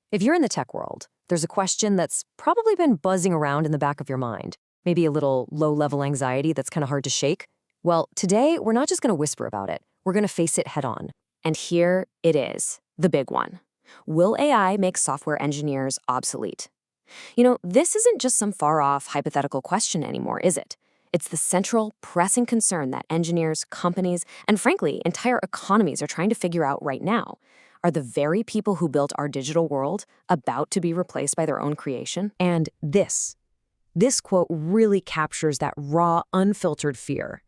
If you're in the tech world, there's a question that's probably been buzzing around in the back of your mind. Maybe a little low-level anxiety that's kind of hard to shake. Well, today, we're not just going to whisper about it. We're going to face it head on. And here it is, the big one. Will AI make software engineers obsolete? This isn't just some far-off hypothetical question anymore, is it? It's the central, pressing concern that engineers, companies, and frankly, entire economies are trying to figure out right now. Are the very people who built our digital world about to be replaced by their own creation? And this quote really captures that raw, unfiltered fear.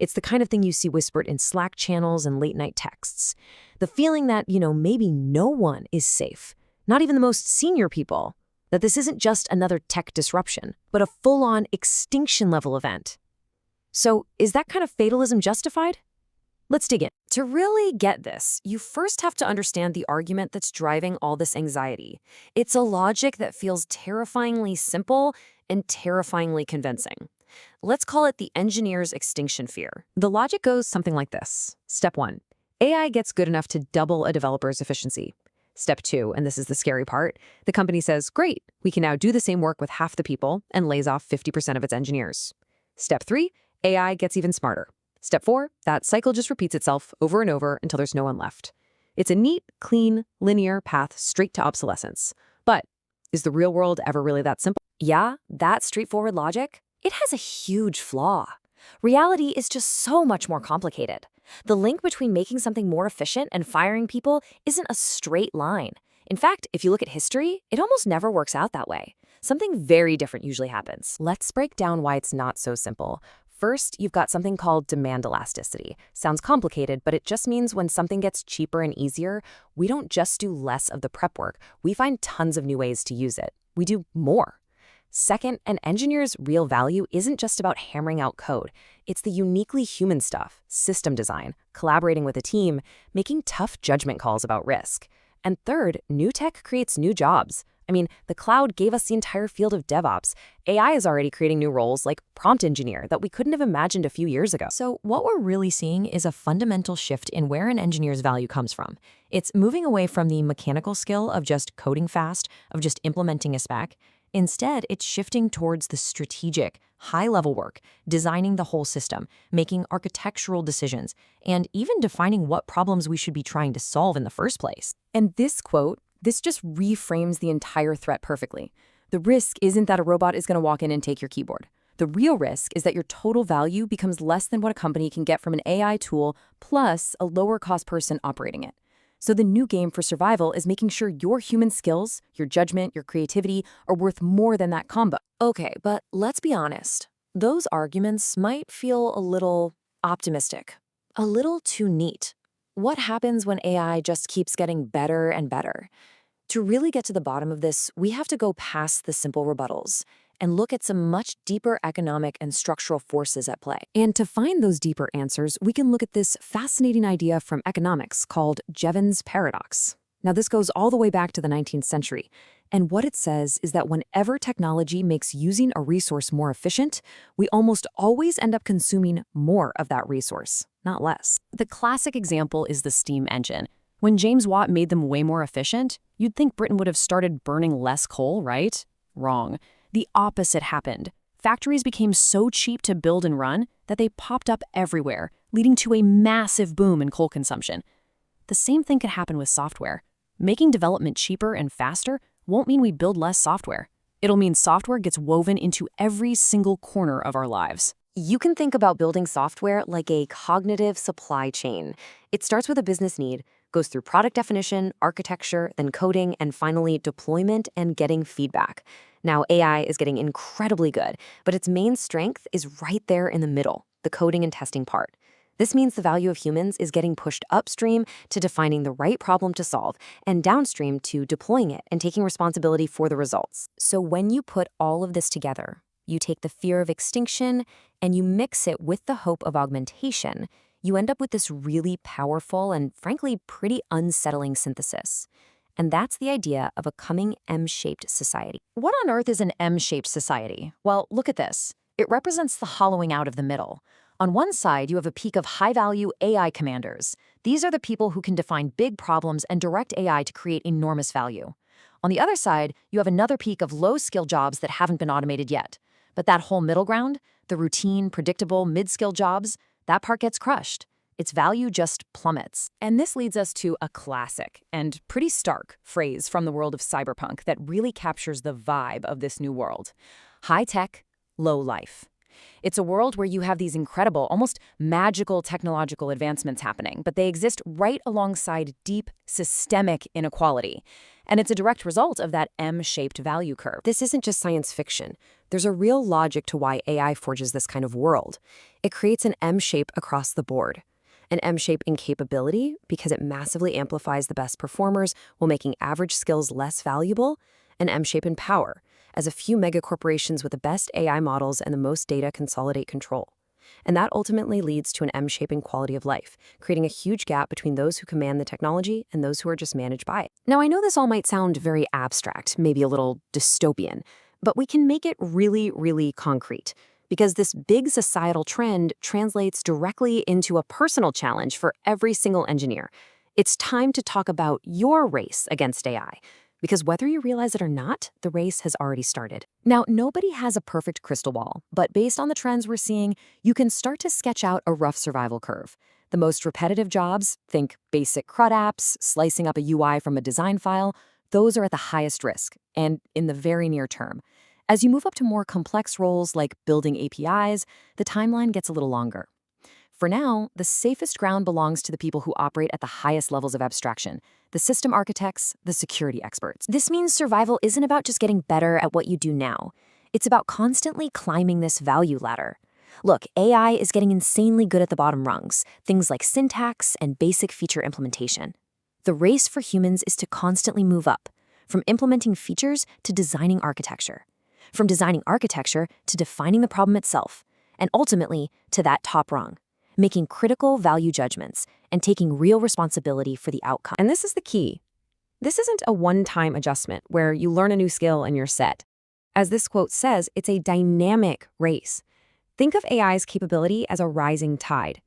It's the kind of thing you see whispered in Slack channels and late-night texts. The feeling that, maybe no one is safe, not even the most senior people, that this isn't just another tech disruption, but a full-on extinction-level event. So is that kind of fatalism justified? Let's dig in. To really get this, you first have to understand the argument that's driving all this anxiety. It's a logic that feels terrifyingly simple and terrifyingly convincing. Let's call it the engineer's extinction fear. The logic goes something like this. Step 1, AI gets good enough to double a developer's efficiency. Step 2, and this is the scary part, the company says, great, we can now do the same work with half the people and lays off 50% of its engineers. Step 3, AI gets even smarter. Step 4, that cycle just repeats itself over and over until there's no one left. It's a neat, clean, linear path straight to obsolescence. But is the real world ever really that simple? Yeah, that straightforward logic, it has a huge flaw. Reality is just so much more complicated. The link between making something more efficient and firing people isn't a straight line. In fact, if you look at history, it almost never works out that way. Something very different usually happens. Let's break down why it's not so simple. First, you've got something called demand elasticity. Sounds complicated, but it just means when something gets cheaper and easier, we don't just do less of the prep work. We find tons of new ways to use it. We do more. Second, an engineer's real value isn't just about hammering out code. It's the uniquely human stuff, system design, collaborating with a team, making tough judgment calls about risk. And third, new tech creates new jobs. I mean, the cloud gave us the entire field of DevOps. AI is already creating new roles like prompt engineer that we couldn't have imagined a few years ago. So what we're really seeing is a fundamental shift in where an engineer's value comes from. It's moving away from the mechanical skill of just coding fast, of just implementing a spec. Instead, it's shifting towards the strategic, high-level work, designing the whole system, making architectural decisions, and even defining what problems we should be trying to solve in the first place. And this quote, this just reframes the entire threat perfectly. The risk isn't that a robot is going to walk in and take your keyboard. The real risk is that your total value becomes less than what a company can get from an AI tool plus a lower-cost person operating it. So the new game for survival is making sure your human skills, your judgment, your creativity are worth more than that combo. Okay, but let's be honest. Those arguments might feel a little optimistic, a little too neat. What happens when AI just keeps getting better and better? To really get to the bottom of this, we have to go past the simple rebuttals and look at some much deeper economic and structural forces at play. And to find those deeper answers, we can look at this fascinating idea from economics called Jevons Paradox. Now, this goes all the way back to the 19th century. And what it says is that whenever technology makes using a resource more efficient, we almost always end up consuming more of that resource, not less. The classic example is the steam engine. When James Watt made them way more efficient, you'd think Britain would have started burning less coal, right? Wrong. The opposite happened. Factories became so cheap to build and run that they popped up everywhere, leading to a massive boom in coal consumption. The same thing could happen with software. Making development cheaper and faster won't mean we build less software. It'll mean software gets woven into every single corner of our lives. You can think about building software like a cognitive supply chain. It starts with a business need, goes through product definition, architecture, then coding, and finally deployment and getting feedback. Now, AI is getting incredibly good, but its main strength is right there in the middle, the coding and testing part. This means the value of humans is getting pushed upstream to defining the right problem to solve and downstream to deploying it and taking responsibility for the results. So when you put all of this together, you take the fear of extinction and you mix it with the hope of augmentation, you end up with this really powerful and frankly pretty unsettling synthesis. And that's the idea of a coming M-shaped society. What on earth is an M-shaped society? Well, look at this. It represents the hollowing out of the middle. On one side, you have a peak of high-value AI commanders. These are the people who can define big problems and direct AI to create enormous value. On the other side, you have another peak of low-skill jobs that haven't been automated yet. But that whole middle ground, the routine, predictable, mid-skill jobs, that part gets crushed. Its value just plummets. And this leads us to a classic and pretty stark phrase from the world of cyberpunk that really captures the vibe of this new world. High tech, low life. It's a world where you have these incredible, almost magical technological advancements happening, but they exist right alongside deep, systemic inequality. And it's a direct result of that M-shaped value curve. This isn't just science fiction. There's a real logic to why AI forges this kind of world. It creates an M shape across the board. An M shape in capability because it massively amplifies the best performers while making average skills less valuable. An M shape in power, as a few megacorporations with the best AI models and the most data consolidate control. And that ultimately leads to an M shape in quality of life, creating a huge gap between those who command the technology and those who are just managed by it. Now, I know this all might sound very abstract, maybe a little dystopian, but we can make it really, really concrete. Because this big societal trend translates directly into a personal challenge for every single engineer. It's time to talk about your race against AI. Because whether you realize it or not, the race has already started. Now, nobody has a perfect crystal ball, but based on the trends we're seeing, you can start to sketch out a rough survival curve. The most repetitive jobs, think basic CRUD apps, slicing up a UI from a design file, those are at the highest risk, and in the very near term. As you move up to more complex roles like building APIs, the timeline gets a little longer. For now, the safest ground belongs to the people who operate at the highest levels of abstraction, the system architects, the security experts. This means survival isn't about just getting better at what you do now. It's about constantly climbing this value ladder. Look, AI is getting insanely good at the bottom rungs, things like syntax and basic feature implementation. The race for humans is to constantly move up, from implementing features to designing architecture. From designing architecture to defining the problem itself, and ultimately to that top rung, making critical value judgments and taking real responsibility for the outcome. And this is the key. This isn't a one-time adjustment where you learn a new skill and you're set. As this quote says, it's a dynamic race. Think of AI's capability as a rising tide.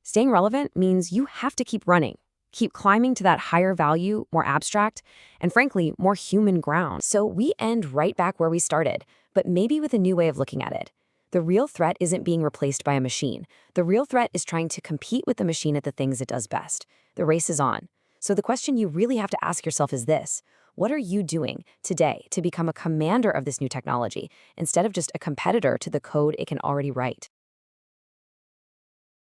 Staying relevant means you have to keep running, keep climbing to that higher value, more abstract, and frankly, more human ground. So we end right back where we started, but maybe with a new way of looking at it. The real threat isn't being replaced by a machine. The real threat is trying to compete with the machine at the things it does best. The race is on. So the question you really have to ask yourself is this: what are you doing today to become a commander of this new technology instead of just a competitor to the code it can already write?